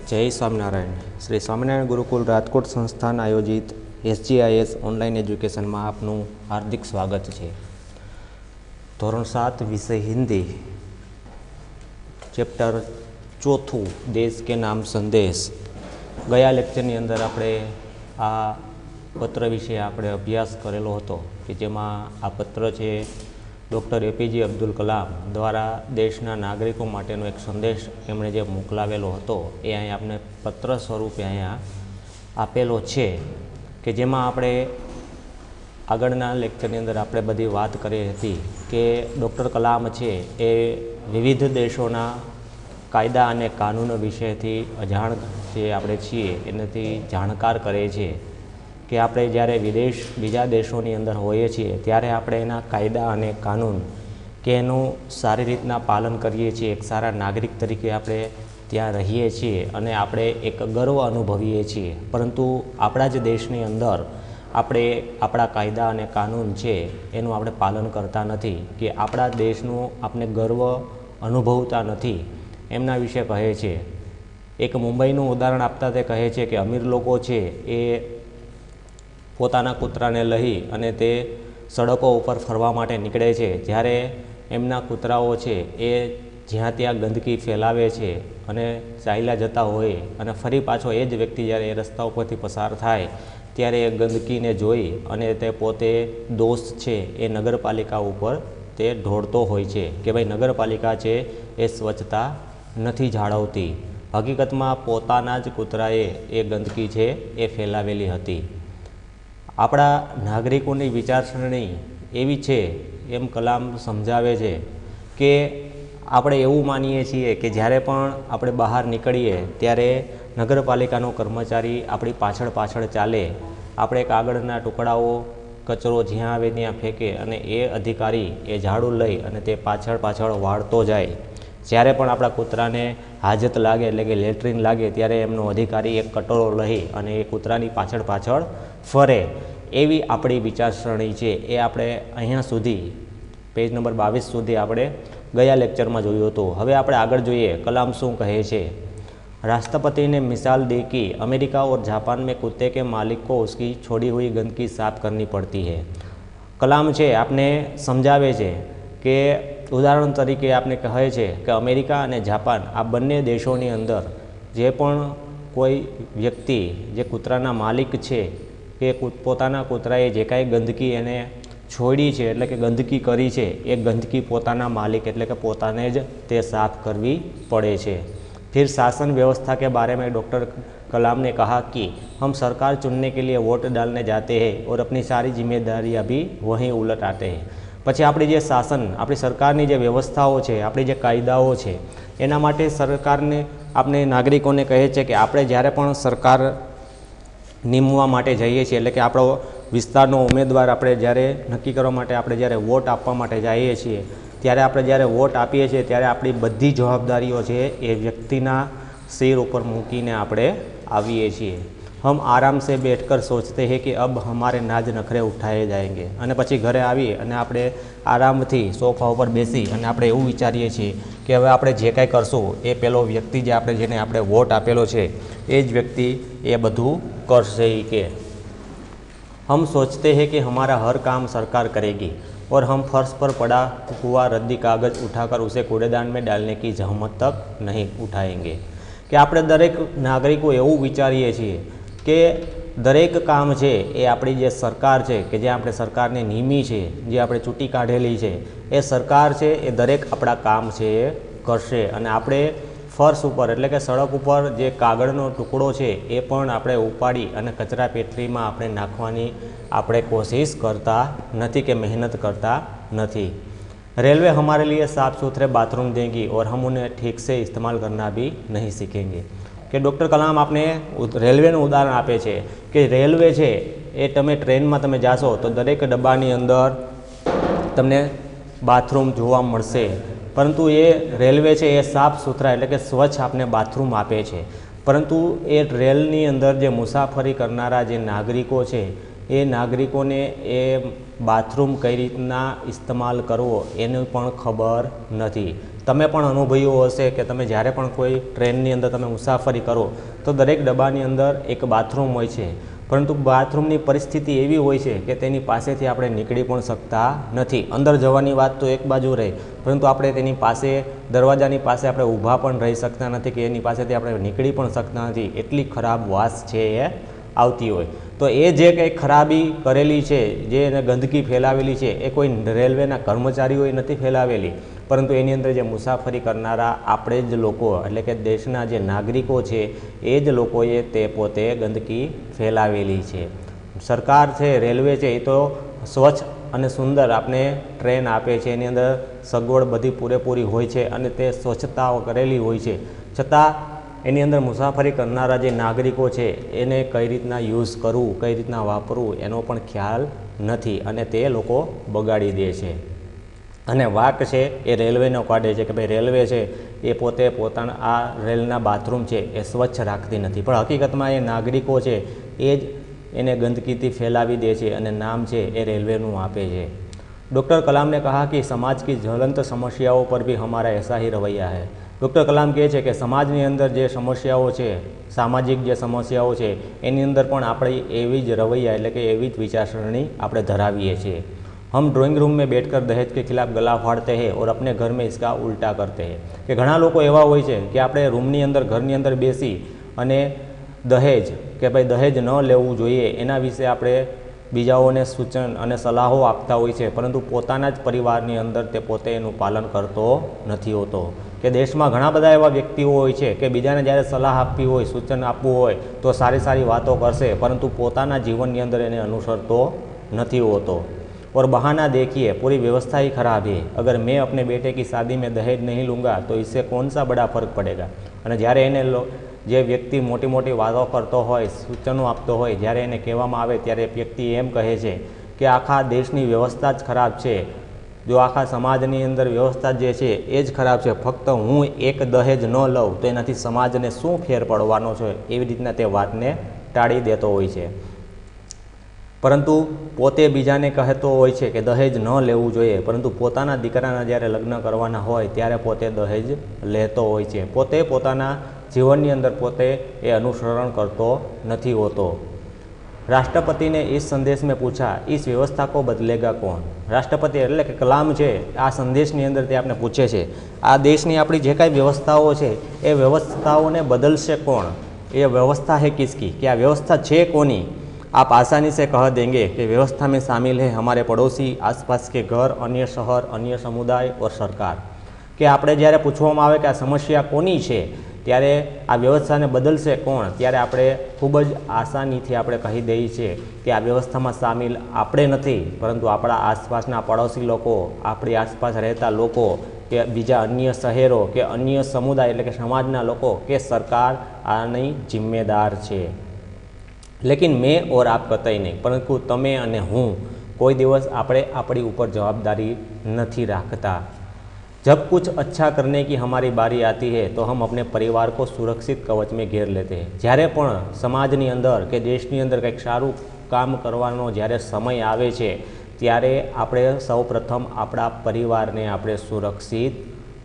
जय स्वामीनारायण। श्री स्वामीनारायण गुरुकुल राजकोट संस्थान आयोजित SGIS ऑनलाइन एज्युकेशन में आपनु हार्दिक स्वागत है। धोरण 7 विषय हिंदी, चैप्टर 4 देश के नाम संदेश। गया लेक्चरनी अंदर आपणे आ पत्र विषे आपणे अभ्यास करेलो हतो कि जेमां आ पत्र छे डॉक्टर APJ अब्दुल कलाम द्वारा देशना नागरिकों माटेनो एक संदेश एमणे जे मोकलावेलो हतो ए अहीं आपने पत्र स्वरूपे अहींया आपेलो छे कि जेमां आपणे आगळना लेक्चरनी अंदर आपणे बधी वात करी हती कि डॉक्टर कलाम छे ए विविध देशोना कायदा अने कानून विषयथी अजाण जे आपणे छीए एनाथी जाणकार करे छे कि आपणे ज्यारे बीजा देशोनी अंदर होईए छीए त्यारे आपणे एना कायदा अने कानून के एनुं सारी रीतना पालन करीए छीए। एक सारा नागरिक तरीके आपणे त्यां रहीए छीए अने आपणे एक गर्व अनुभवीए छीए, परंतु आपणा ज देशनी अंदर आपणे आपणा कायदा अने कानून छे एनुं आपणे पालन करता नथी कि आपणा देशनुं आपणे गर्व अनुभवता नथी एमना विषे कहे छे। एक मुंबईनुं उदाहरण आपता ते कहे छे कि अमीर लोको छे ए पोताना कूतराने लई अने ते सड़कों पर फरवा माटे निकळे छे, ज्यारे एमना कूतराओ छे ए ज्यां त्यां गंदकी फैलावे छे अने चाल्या जता होय अने फरी पाछो ए ज व्यक्ति ज्यारे ए रस्ता उपरथी पसार थाय त्यारे ए गंदकीने जोई अने ते पोते दोष छे ए नगरपालिका उपर ते ढोळतो होय छे कि भाई नगरपालिका छे ए स्वच्छता नथी जाळवती। हकीकतमां पोताना ज कूतराए ए गंदकी छे ए फैलावेली हती। आपणा नागरिकोनी विचारसरणी एवी छे एम कलाम समजावे छे कि આપણે એવું માનીએ છીએ કે જ્યારે પણ આપણે બહાર નીકળીએ ત્યારે નગરપાલિકાનો કર્મચારી આપણી પાછળ પાછળ ચાલે, આપણે કાગળના ટુકડાઓ કચરો જ્યાં આવે ત્યાં ફેંકે અને એ અધિકારી એ ઝાડુ લઈ અને તે પાછળ પાછળ વાળતો જાય। જ્યારે પણ આપણા કૂતરાને હાજત લાગે એટલે કે લેટ્રિન લાગે ત્યારે એમનો અધિકારી એક કટોરો લઈ અને એ કૂતરાની પાછળ પાછળ ફરે, એવી આપણી વિચારસરણી છે। એ આપણે અહીંયા સુધી पेज नंबर 22 सुधी आपणे गया लेक्चर में जोयुं हतुं। हवे आपणे आगळ जोईए कलाम शुं कहे छे। राष्ट्रपति ने मिसाल दी कि अमेरिका और जापान में कुत्ते के मालिक को उसकी छोड़ी हुई गंदगी साफ करनी पड़ती है। कलाम छे आपने समझावे छे कि उदाहरण तरीके आपने कहे छे कि अमेरिका और जापान आ बंने देशोनी अंदर जे पण कोई व्यक्ति जे कूतराना मालिक छे के पोताना कूतराए जे कांई गंदगी एने छोड़ी है एटले कि गंदगी करी है ए गंदगी पोताना मालिक एटले कि पोताने ज ते साफ करवी पड़े छे। फिर शासन व्यवस्था के बारे में डॉक्टर कलाम ने कहा कि हम सरकार चुनने के लिए वोट डालने जाते हैं और अपनी सारी जिम्मेदारियां भी वहीं उलट आते हैं। पछी आपणी जे शासन आपणी सरकारनी जे व्यवस्थाओ छे आपणी जे कायदाओ छे एना माटे सरकारने आपणे नागरिकोने कहे छे कि आपणे ज्यारे पण सरकार निमवा माटे जईए छीए एटले कि आपणो विस्तारनो उमेदवार आपणे ज्यारे नक्की करवा माटे आपणे ज्यारे वोट आपवा माटे जाईए छीए त्यारे आपणे ज्यारे वोट आपीए छीए त्यारे आपणी बधी जवाबदारीओ छे ए व्यक्तिना सिर उपर मूकीने आपणे आवीए छीए। हम आराम से बैठकर सोचते हैं कि अब हमारे नाज नखरे उठाए जाएंगे अने पछी घरे आवी अने आपणे आरामथी सोफा उपर बेसी अने आपणे एवुं विचारीए छीए कि हवे आपणे जे कांई करशुं ए पेलो व्यक्ति जे आपणे जेने आपणे वोट आपेलो छे ए ज व्यक्ति ए बधुं करशे के हम सोचते हैं कि हमारा हर काम सरकार करेगी और हम फर्श पर पड़ा हुआ रद्दी कागज़ उठाकर उसे कूड़ेदान में डालने की जहमत तक नहीं उठाएंगे। कि આપણે દરેક નાગરિકો એવું વિચારીએ છીએ કે દરેક કામ છે એ આપણી જે સરકાર છે કે જે આપણે સરકારને નિમી છે જે આપણે ચૂંટી કાઢેલી છે એ સરકાર છે એ દરેક આપણા કામ છે એ કરશે અને આપણે फर्श पर एटले के सड़क पर जे कागळनो टुकड़ो छे ए पण आपणे उपाड़ी अने कचरा पेटरी में आपणे नाखवानी आपणे कोशिश करता नथी के मेहनत करता नथी। रेलवे हमारे लिए साफ़ सुथरे बाथरूम देंगी और हम उन्हें ठीक से इस्तेमाल करना भी नहीं सीखेंगे। कि डॉक्टर कलाम आपने रेलवेનું उदाहरण आपे छे कि रेलवे छे ए तमे ट्रेन में तमे जाशो तो दरेक डब्बानी अंदर तमने बाथरूम जोवा मळशे, परंतु ये रेलवे है ये साफ सुथरा एटले कि स्वच्छ आपने बाथरूम आपे छे, परंतु ए रेलनी अंदर जे मुसाफरी करनारा जे नागरिको छे ए नागरिकोने ए बाथरूम कई रीतना इस्तेमाल करवो एने पण खबर नथी। તમે પણ અનુભવ્યું હશે કે તમે જ્યારે પણ કોઈ ટ્રેનની અંદર તમે મુસાફરી કરો તો દરેક ડબ્બાની અંદર એક બાથરૂમ હોય છે, પરંતુ બાથરૂમની પરિસ્થિતિ એવી હોય છે કે તેની પાસેથી આપણે નીકળી પણ શકતા નથી. અંદર જવાની વાત તો એક બાજુ રહે, પરંતુ આપણે તેની પાસે દરવાજાની પાસે આપણે ઊભા પણ રહી શકતા નથી કે એની પાસેથી આપણે નીકળી પણ શકતા નથી. એટલી ખરાબ વાસ છે એ આવતી હોય. તો એ જે કંઈ ખરાબી કરેલી છે, જે એને ગંદકી ફેલાવેલી છે, એ કોઈ રેલવેના કર્મચારીઓએ નથી ફેલાવેલી, પરંતુ એની અંદર જે મુસાફરી કરનારા આપણે જ લોકો એટલે કે દેશના જે નાગરિકો છે એ જ લોકોએ તે પોતે ગંદકી ફેલાવેલી છે. સરકાર છે, રેલવે છે, એ તો સ્વચ્છ અને સુંદર આપણે ટ્રેન આપે છે, એની અંદર સગવડ બધી પૂરેપૂરી હોય છે અને તે સ્વચ્છતા કરેલી હોય છે, છતાં એની અંદર મુસાફરી કરનારા જે નાગરિકો છે એને કઈ રીતના યુઝ કરવું, કઈ રીતના વાપરવું એનો પણ ખ્યાલ નથી અને તે લોકો બગાડી દે છે. અને વાંક છે એ રેલવેનો કાઢે છે કે ભાઈ રેલવે છે એ પોતે પોતાના આ રેલના બાથરૂમ છે એ સ્વચ્છ રાખતી નથી, પણ હકીકતમાં એ નાગરિકો છે એ જ એને ગંદકીથી ફેલાવી દે છે અને નામ છે એ રેલવેનું આપે છે. डॉक्टर कलाम ने कहा कि समाज की ज्वलंत समस्याओं पर भी हमारा ऐसा ही रवैया है. डॉक्टर कलाम કહે છે કે સમાજની અંદર જે સમસ્યાઓ છે, સામાજિક જે સમસ્યાઓ છે એની અંદર પણ આપણી એવી જ રવૈયા એટલે કે એવી જ વિચારસરણી આપણે ધરાવીએ છીએ. हम ड्राइंग रूम में बैठकर दहेज के खिलाफ गला फाड़ते हैं और अपने घर में इसका उल्टा करते हैं. કે ઘણા લોકો એવા હોય છે કે આપણે રૂમની અંદર ઘરની અંદર બેસી અને દહેજ કે ભાઈ દહેજ ન લેવું જોઈએ એના વિશે આપણે બીજાઓને સૂચન અને સલાહો આપતા હોય છે, પરંતુ પોતાના જ પરિવારની અંદર તે પોતે એનું પાલન કરતો નથી હોતો. કે દેશમાં ઘણા બધા એવા વ્યક્તિઓ હોય છે કે બીજાને જ્યારે સલાહ આપવી હોય, સૂચન આપવું હોય તો સારી સારી વાતો કરશે, પરંતુ પોતાના જીવનની અંદર એને અનુસરતો નથી હોતો. और बहाना देखिए पूरी व्यवस्था ही खराब है, अगर मैं अपने बेटे की शादी में दहेज नहीं लूँगा तो इससे कौन सा बड़ा फर्क पड़ेगा. અને જ્યારે એને જે વ્યક્તિ મોટી મોટી વાતો કરતો હોય, સૂચનો આપતો હોય, જ્યારે એને કહેવામાં આવે ત્યારે વ્યક્તિ એમ કહે છે કે આખા દેશની વ્યવસ્થા જ ખરાબ છે, જો આખા સમાજની અંદર વ્યવસ્થા જે છે એ જ ખરાબ છે, ફક્ત હું એક દહેજ ન લઉં તો એનાથી સમાજને શું ફેર પડવાનો છે, એવી રીતના તે વાતને ટાળી દેતો હોય છે. પરંતુ પોતે બીજાને કહેતો હોય છે કે દહેજ ન લેવું જોઈએ, પરંતુ પોતાના દીકરાના જ્યારે લગ્ન કરવાના હોય ત્યારે પોતે દહેજ લેતો હોય છે. પોતે પોતાના જીવનની અંદર પોતે એ અનુસરણ કરતો નથી હોતો. राष्ट्रपति ने इस संदेश में पूछा, इस व्यवस्था को बदलेगा कौन. राष्ट्रपति એટલે કે કલામ છે આ સંદેશની અંદર તે આપણે પૂછે છે આ દેશની આપણી જે કાંઈ વ્યવસ્થાઓ છે એ વ્યવસ્થાઓને બદલશે કોણ, એ વ્યवस्था है किसकी, કે આ વ્યવસ્થા છે કોની. आप आसानी से कह देंगे कि व्यवस्था में शामिल है हमारे पड़ोसी, आसपास के घर, अन्य शहर, अन्य समुदाय और सरकार. કે આપણે જ્યારે પૂછવામાં આવે કે આ સમસ્યા કોની છે ત્યારે આ વ્યવસ્થાને બદલશે કોણ, ત્યારે આપણે ખૂબ જ આસાનીથી આપણે કહી દઈએ છીએ કે આ વ્યવસ્થામાં સામેલ આપણે નથી, પરંતુ આપણા આસપાસના પડોશી લોકો, આપણી આસપાસ રહેતા લોકો, કે બીજા અન્ય શહેરો કે અન્ય સમુદાય એટલે કે સમાજના લોકો કે સરકાર આની જિમ્મેદાર છે. लेकिन मैं और आप कतई नहीं, परंतु તમે અને હું કોઈ દિવસ આપણે આપણી ઉપર જવાબદારી નથી રાખતા. जब कुछ अच्छा करने की हमारी बारी आती है तो हम अपने परिवार को सुरक्षित कवच में घेर लेते हैं. જ્યારે પણ સમાજની અંદર કે દેશની અંદર કંઈક સારું કામ કરવાનો જ્યારે સમય આવે છે ત્યારે આપણે સૌપ્રથમ આપણા પરિવારને આપણે સુરક્ષિત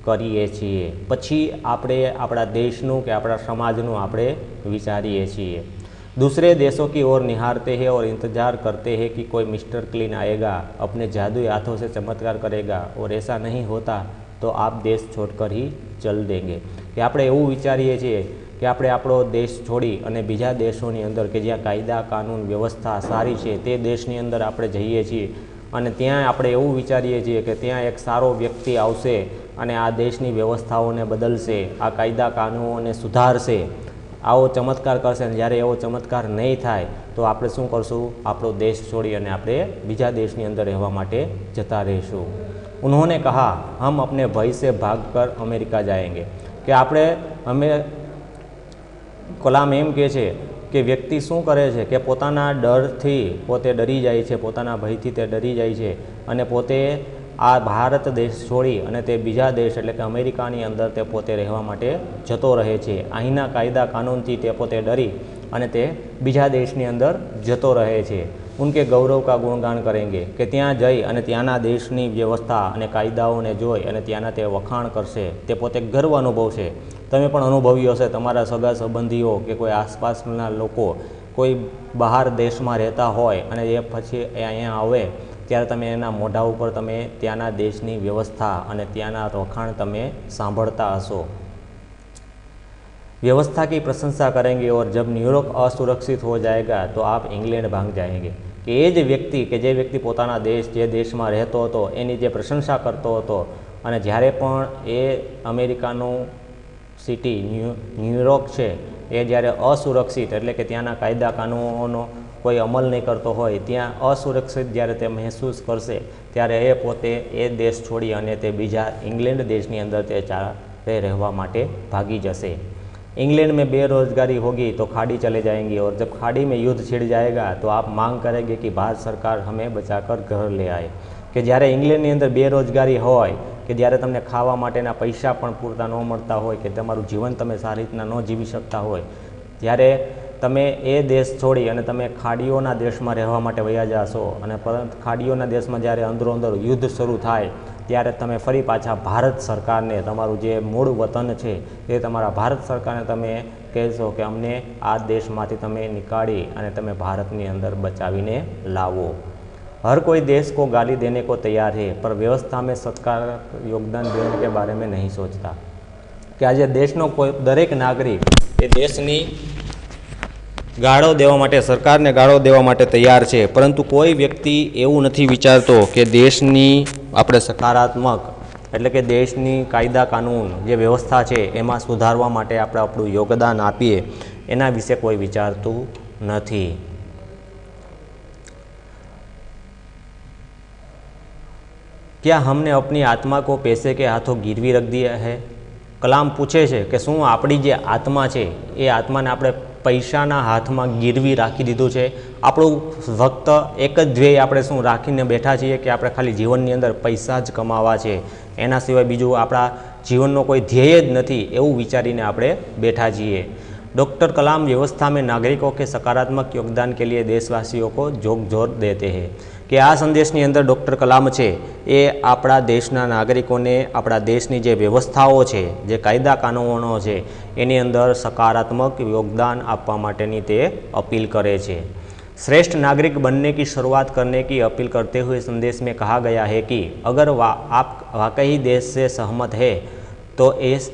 કરીએ છીએ, પછી આપણે આપણા દેશનું કે આપણા સમાજનું આપણે વિચારીએ છીએ. दूसरे देशों की ओर निहारते हैं और इंतज़ार करते हैं कि कोई मिस्टर क्लीन आएगा, अपने जादुई हाथों से चमत्कार करेगा, और ऐसा नहीं होता तो आप देश छोड़कर ही चल देंगे. કે આપણે એવું વિચારીએ છીએ કે આપણે આપણો દેશ છોડી અને બીજા દેશોની અંદર કે જ્યાં કાયદા કાનૂન વ્યવસ્થા સારી છે તે દેશની અંદર આપણે જઈએ છીએ અને ત્યાં આપણે એવું વિચારીએ છીએ કે ત્યાં એક સારો વ્યક્તિ આવશે અને આ દેશની વ્યવસ્થાઓને બદલશે, આ કાયદા કાનૂનોને સુધારશે, આવો ચમત્કાર કરશે. અને જ્યારે એવો ચમત્કાર નહીં થાય તો આપણે શું કરશું, આપણો દેશ છોડી અને આપણે બીજા દેશની અંદર રહેવા માટે જતા રહીશું. उन्होंने कहा हम अपने भय से भागकर अमेरिका जाएंगे. કે આપણે કલામ એમ કહે છે કે વ્યક્તિ શું કરે છે કે પોતાના ડરથી પોતે ડરી જાય છે, પોતાના ભયથી તે ડરી જાય છે અને પોતે આ ભારત દેશ છોડી અને તે બીજા દેશ એટલે કે અમેરિકાની અંદર તે પોતે રહેવા માટે જતો રહે છે. અહીંના કાયદા કાનૂનથી તે પોતે ડરી અને તે બીજા દેશની અંદર જતો રહે છે. उनके गौरव का गुणगान करेंगे कि ત્યાં જઈ અને ત્યાંના દેશની વ્યવસ્થા અને કાયદાઓને જોઈ અને ત્યાંના તે વખાણ કરશે, તે પોતે ગર્વ અનુભવશે। તમે પણ અનુભવ્યું હશે, તમારા સગા સંબંધીઓ કે કોઈ આસપાસના લોકો કોઈ બહાર દેશમાં રહેતા હોય અને એ પછી અહીંયા આવે ત્યારે તમે એના મોઢા ઉપર તમે ત્યાંના દેશની વ્યવસ્થા અને ત્યાંના વખાણ તમે સાંભળતા હશો। व्यवस्था की प्रशंसा करेंगे और जब न्यूयॉर्क असुरक्षित हो जाएगा तो आप इंग्लैंड भाग जाएंगे। कि એ જ વ્યક્તિ કે જે વ્યક્તિ પોતાના દેશ જે દેશમાં રહેતો હતો એની જે પ્રશંસા કરતો હતો અને જ્યારે પણ એ અમેરિકાનું સિટી ન્યુયોર્ક છે એ જ્યારે અસુરક્ષિત એટલે કે ત્યાંના કાયદા કાનૂનોનો કોઈ અમલ નહીં કરતો હોય, ત્યાં અસુરક્ષિત જ્યારે તે મહેસૂસ કરશે ત્યારે એ પોતે એ દેશ છોડી અને તે બીજા ઇંગ્લેન્ડ દેશની અંદર તે ચારે રહેવા માટે ભાગી જશે। इंग्लैंड में बेरोजगारी होगी तो खाड़ी चले जाएंगे और जब खाड़ी में युद्ध छिड़ जाएगा तो आप मांग करेंगे कि भारत सरकार हमें बचाकर घर ले आए। कि જ્યારે ઇંગ્લેન્ડની અંદર બેરોજગારી હોય કે જ્યારે તમને ખાવા માટેના પૈસા પણ પૂરતા ન મળતા હોય કે તમારું જીવન તમે સારી રીતના ન જીવી શકતા હોય ત્યારે તમે એ દેશ છોડી અને તમે ખાડીઓના દેશમાં રહેવા માટે વયા જશો અને પરંતુ ખાડીઓના દેશમાં જ્યારે અંદરો અંદર યુદ્ધ શરૂ થાય ત્યારે તમે ફરી પાછા ભારત સરકારને તમારું જે મૂળ વતન છે એ તમારા ભારત સરકારને તમે કહેશો કે અમને આ દેશમાંથી તમે નીકાળી અને તમે ભારતની અંદર બચાવીને લાવો। हर कोई देश को गाली देने को तैयार है पर व्यवस्था में सत्कार योगदान देने के बारे में नहीं सोचता। कि आज देशનો કોઈ દરેક નાગરિક એ દેશની ગાળો દેવા માટે સરકારને ગાળો દેવા માટે તૈયાર છે, પરંતુ કોઈ વ્યક્તિ એવું નથી વિચારતો કે દેશની આપણે સકારાત્મક એટલે કે દેશની કાયદા કાનૂન જે વ્યવસ્થા છે એમાં સુધારવા માટે આપણે આપણું યોગદાન આપીએ એના વિશે કોઈ વિચારતું નથી। क्या हमने अपनी आत्मा को पैसे के हाथों गिरवी रख दिया है? कलाम पूछे છે કે શું આપણી જે આત્મા છે એ આત્માને આપણે પૈસાના હાથમાં ગીરવી રાખી દીધું છે? આપણું ફક્ત એક જ ધ્યેય આપણે શું રાખીને બેઠા છીએ કે આપણે ખાલી જીવનની અંદર પૈસા જ કમાવા છે, એના સિવાય બીજું આપણા જીવનનો કોઈ ધ્યેય જ નથી એવું વિચારીને આપણે બેઠા છીએ। डॉक्टर कलाम व्यवस्था में नागरिकों के सकारात्मक योगदान के लिए देशवासियों को जोर देते हैं। कि आ संदेशની અંદર ડૉક્ટર કલામ છે એ આપણા દેશના નાગરિકોને આપણા દેશની જે વ્યવસ્થાઓ છે જે કાયદા કાનૂનો છે એની અંદર સકારાત્મક યોગદાન આપવા માટેની તે अपील करे છે। श्रेष्ठ नागरिक बनने की शुरुआत करने की अपील करते हुए संदेश में कहा गया है कि अगर आप वाकई देश से सहमत है तो इस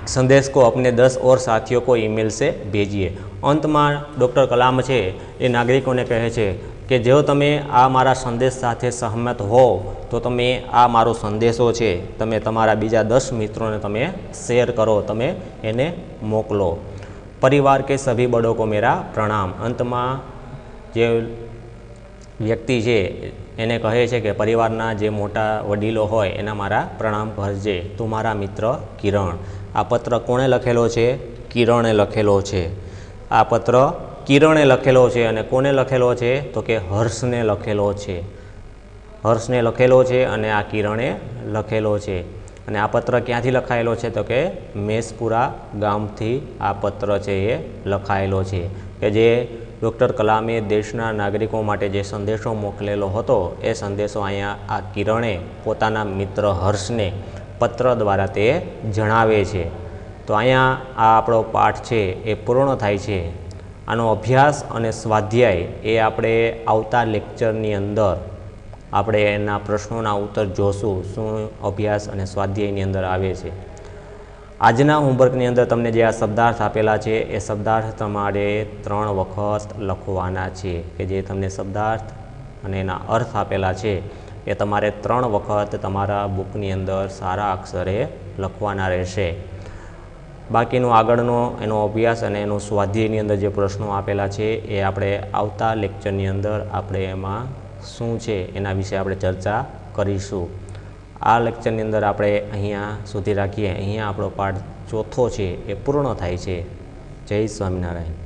संदेश को अपने 10 और साथियों को ईमेल से भेजिए। अंत में डॉक्टर कलाम है ये नागरिकों ने कहे છે कि जो तमे आ मारा संदेश साथे सहमत हो तो तमे आ मारो संदेशो है तमे तमारा बीजा 10 मित्रों ने तमे शेर करो, तमे एने मोकलो। परिवार के सभी बड़ों को मेरा प्रणाम। अंत में जे व्यक्ति है एने कहे છે કે પરિવારના જે મોટા વડીલો હોય એના મારા પ્રણામ કરજે। તમારા મિત્ર કિરણ। આ પત્ર કોણે લખેલો છે? કિરણે લખેલો છે। આ પત્ર કિરણે લખેલો છે અને કોને લખેલો છે તો કે હર્ષને લખેલો છે। હર્ષને લખેલો છે અને આ કિરણે લખેલો છે। અને આ પત્ર ક્યાંથી લખાયેલો છે તો કે મેસપુરા ગામથી આ પત્ર છે એ લખાયેલો છે કે જે ડૉક્ટર કલામે દેશના નાગરિકો માટે જે સંદેશો મોકલેલો હતો એ સંદેશો અહીંયા આ કિરણે પોતાના મિત્ર હર્ષને પત્ર દ્વારા તે જણાવે છે। તો અહીંયા આ આપણો પાઠ છે એ પૂર્ણ થાય છે। આનો અભ્યાસ અને સ્વાધ્યાય એ આપણે આવતા લેક્ચરની અંદર આપણે એના પ્રશ્નોના ઉત્તર જોશું શું અભ્યાસ અને સ્વાધ્યાયની અંદર આવે છે। આજના હોમવર્કની અંદર તમને જે આ શબ્દાર્થ આપેલા છે એ શબ્દાર્થ તમારે 3 વખત લખવાના છે કે જે તમને શબ્દાર્થ અને એના અર્થ આપેલા છે એ તમારે 3 વખત તમારા બુકની અંદર સારા અક્ષરે લખવાના રહેશે। બાકીનો આગળનો એનો અભ્યાસ અને એનો સ્વાધ્યાયની અંદર જે પ્રશ્નો આપેલા છે એ આપણે આવતા લેક્ચરની અંદર આપણે એમાં શું છે એના વિશે આપણે ચર્ચા કરીશું। આ લેક્ચરની અંદર આપણે અહીંયા સુધી રાખીએ। અહીંયા આપણો પાઠ ચોથો છે એ પૂર્ણ થાય છે। જય સ્વામિનારાયણ।